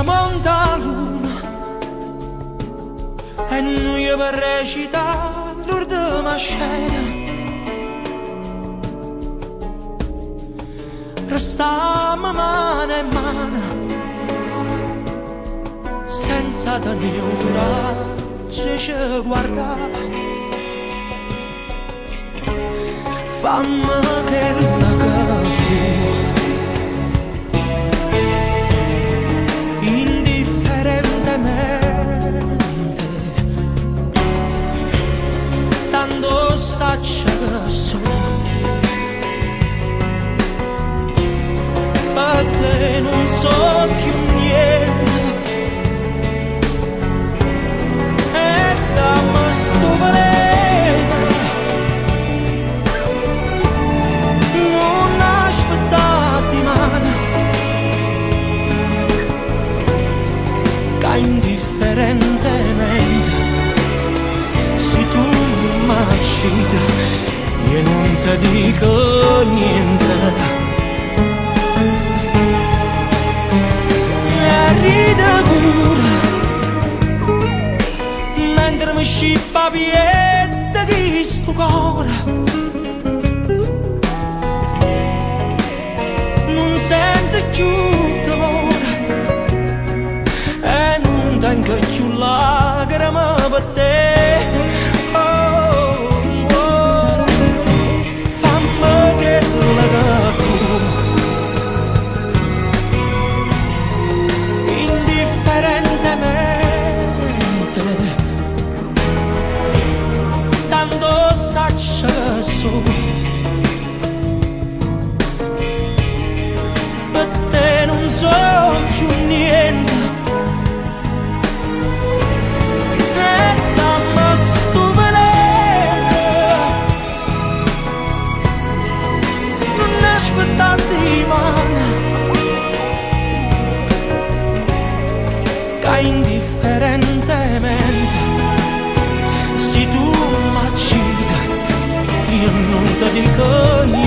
tramonta la luna e noi per recitare l'ultima scena restammo mano in mano senza tenere coraggio ci guardare. Fammi quella che fu indifferentemente, tanto saccia che sono per te non so più niente e dammi sto veleno non aspettati mano che indifferentemente se tu mi accida io non ti dico niente. Ride pure mentre mi scippa piede di sto cuore, non sente più dolore e non tengo più lacrime per te. Oh, oh, fammi che la tanto saccia che so per te non so più niente e dammi sto veleno non aspettati mano che indifferentemente se tu m'accidi io non ti dico niente.